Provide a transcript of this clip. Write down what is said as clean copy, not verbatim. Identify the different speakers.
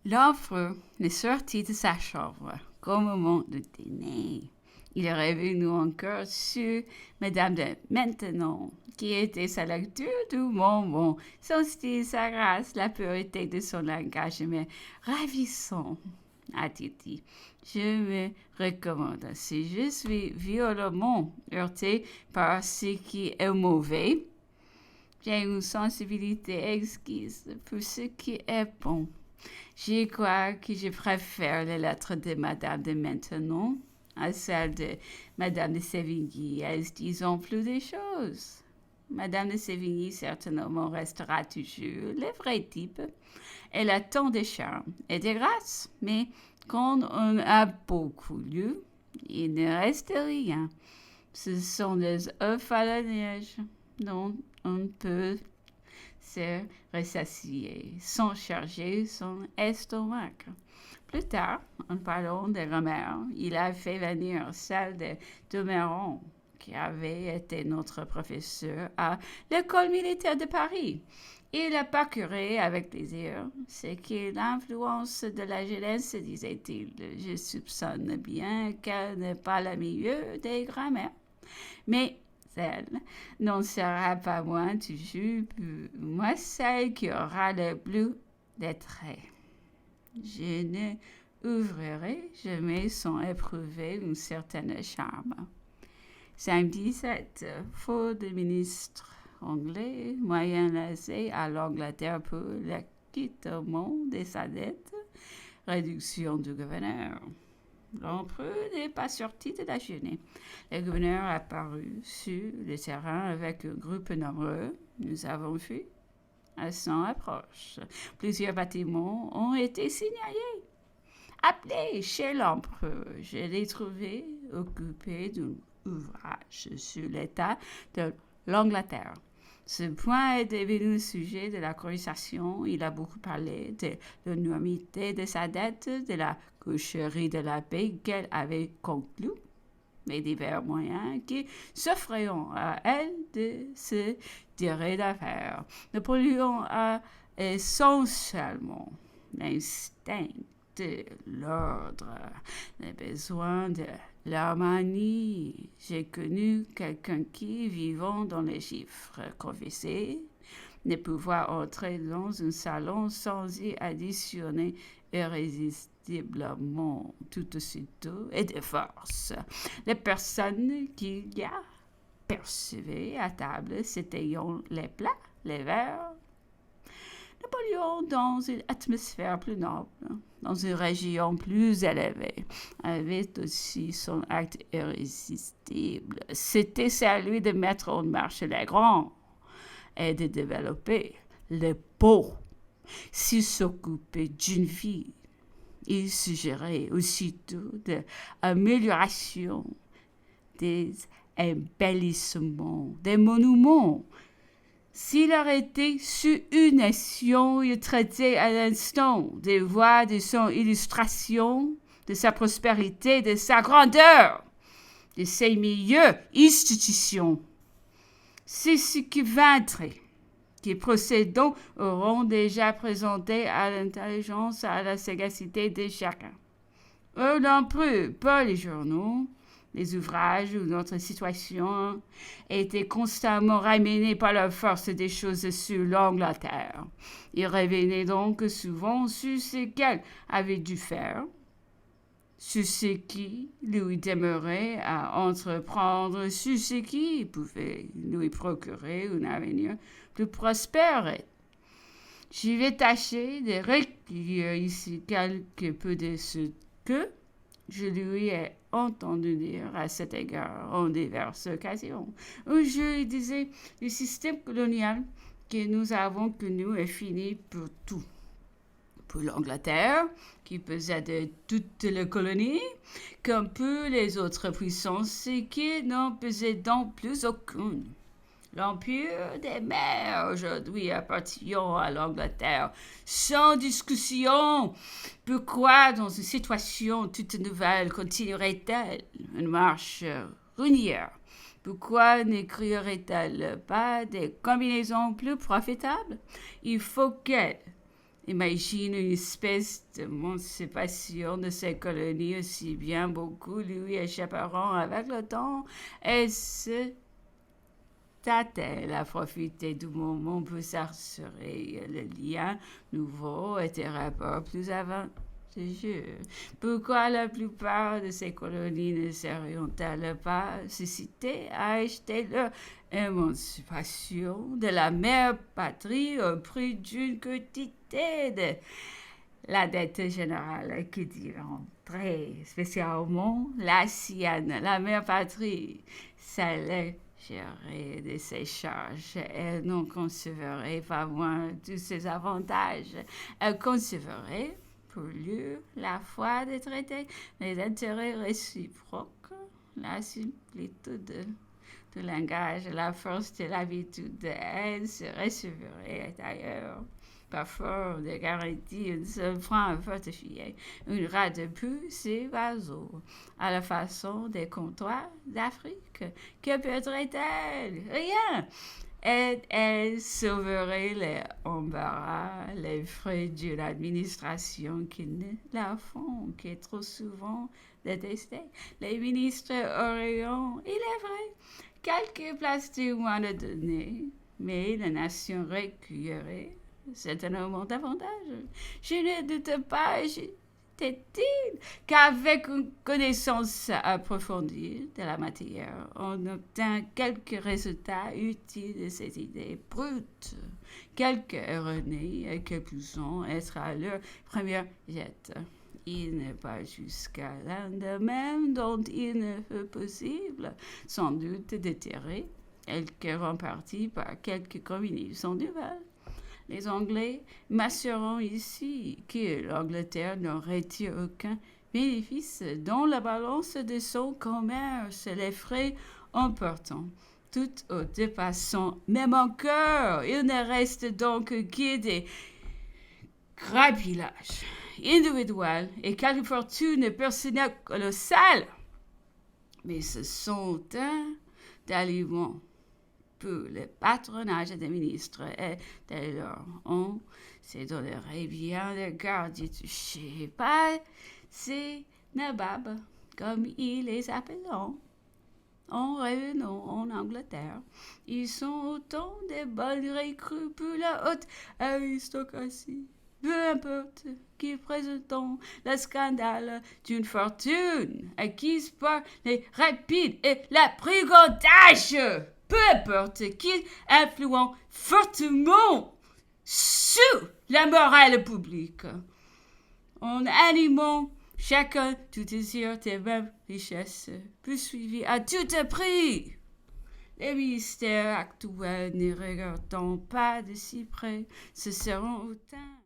Speaker 1: L'empereur est sorti de sa chambre au moment du dîner. Il est revenu encore sur Madame de Maintenon, qui était sa lecture du moment, son style, sa grâce, la pureté de son langage, mais ravissant, a-t-il dit. Je me recommande. Si je suis violemment heurté par ce qui est mauvais, j'ai une sensibilité exquise pour ce qui est bon. Je crois que je préfère les lettres de Madame de Maintenon à celles de Madame de Sévigny. Elles disent plus des choses. Madame de Sévigny certainement restera toujours le vrai type. Elle a tant de charme et de grâce, mais quand on a beaucoup lu, il ne reste rien. Ce sont des œufs à la neige dont on peut se rassasier sans charger son estomac. Plus tard, en parlant de grand-mère, il a fait venir celle de Doméron, qui avait été notre professeur à l'école militaire de Paris. Il a parcouru avec plaisir ce qu'est l'influence de la jeunesse, disait-il. Je soupçonne bien qu'elle n'est pas la meilleure des grand-mères, mais elle n'en sera pas moins toujours pour moi celle qui aura le plus de traits. Je ne ouvrirai jamais sans éprouver une certaine charme. Samedi 7, faute de ministre anglais, moyen laissé à l'Angleterre pour l'acquittement de sa dette, réduction du gouverneur. L'empereur n'est pas sorti de la journée. Le gouverneur a apparu sur le terrain avec un groupe nombreux. Nous avons vu à son approche. Plusieurs bâtiments ont été signalés. Appelé chez l'empereur, je l'ai trouvé occupé d'un ouvrage sur l'état de l'Angleterre. Ce point est devenu le sujet de la conversation. Il a beaucoup parlé de l'énormité de sa dette, de la coucherie de la paix qu'elle avait conclue, les divers moyens qui s'offraient à elle de se tirer d'affaire. Napoléon a essentiellement l'instinct de l'ordre, les besoins de l'harmonie. J'ai connu quelqu'un qui, vivant dans les chiffres confessés, ne pouvait entrer dans un salon sans y additionner irrésistiblement tout aussitôt et de force. Les personnes qu'il y a percevaient à table, c'était les plats, les verres. Napoléon, dans une atmosphère plus noble, dans une région plus élevée, avait aussi son acte irrésistible. C'était celui de mettre en marche les grands et de développer les beaux. S'il s'occupait d'une vie, il suggérait aussitôt de l'amélioration des embellissements, des monuments. S'il arrêtait sur une nation, il traitait à l'instant des voies de son illustration, de sa prospérité, de sa grandeur, de ses meilleures institutions. C'est ce qui vaincrait, qui procédant auront déjà présenté à l'intelligence, à la sagacité de chacun. L'empereur, pas les journaux, les ouvrages ou notre situation étaient constamment ramenés par la force des choses sur l'Angleterre. Il revenait donc souvent sur ce qu'elle avait dû faire, sur ce qui lui demeurait à entreprendre, sur ce qui pouvait lui procurer un avenir plus prospère. Je vais tâcher de recueillir ici quelque peu de ce que je lui ai entendu dire à cet égard en diverses occasions, où je lui disais le système colonial que nous avons connu est fini pour tout. Pour l'Angleterre, qui possède toutes les colonies, comme pour les autres puissances qui n'en possédent plus aucune. L'Empire des mers aujourd'hui appartient à l'Angleterre sans discussion. Pourquoi, dans une situation toute nouvelle, continuerait-elle une marche ruinière? Pourquoi ne créerait-elle pas des combinaisons plus profitables? Il faut qu'elle imagine une espèce d'émancipation de ces colonies aussi bien beaucoup lui échapperont avec le temps et se tâtait à profiter du moment pour s'assurer le lien nouveau et des rapports plus avantageux. Pourquoi la plupart de ces colonies ne serions-elles pas suscitées à acheter leur émancipation de la mère patrie au prix d'une quantité de la dette générale qui diront très spécialement la sienne, la mère patrie, s'allégerait de ses charges et n'en conserverait pas moins tous ses avantages. Elle conserverait pour lui la foi des traités, les intérêts réciproques, la similitude du langage, la force de l'habitude. Elle se recevrait d'ailleurs parfois de garantie un seul franc fortifié, une rate de plus et vaseaux, à la façon des comptoirs d'Afrique. Que perdrait-elle? Rien! Et elle sauverait les embarras, les frais d'une administration qui ne la font que trop souvent détester. Les ministres auraient, il est vrai, quelques places de moins de donner, mais la nation recueillerait certainement davantage. Je ne doute pas, dit-il, qu'avec une connaissance approfondie de la matière, on obtient quelques résultats utiles de ces idées brutes, quelques erronées et que pouvons être à leur première jette. Il n'est pas jusqu'à l'un de même dont il ne fut possible, sans doute, de tirer quelques reparties par quelques combinaisons nouvelles. Les Anglais m'assureront ici que l'Angleterre n'aurait eu aucun bénéfice dans la balance de son commerce, les frais emportant tout au dépassant même encore. Il ne reste donc que des grapillages individuels et quelques fortunes personnelles colossales. Mais ce sont d'aliments pour le patronage des ministres et de leur on se donnerait bien de garde d'y toucher pas ces nababs, comme ils les appellent. En revenant en Angleterre, ils sont autant de bonnes recrues pour la haute aristocratie. Peu importe qui présentent le scandale d'une fortune acquise par les rapides et la brigandage. Peu importe qu'ils influent fortement sur la morale publique, en animant chacun tout désir des mêmes richesses, poursuivi à tout prix. Les ministères actuels ne regardant pas de si près, ce seront autant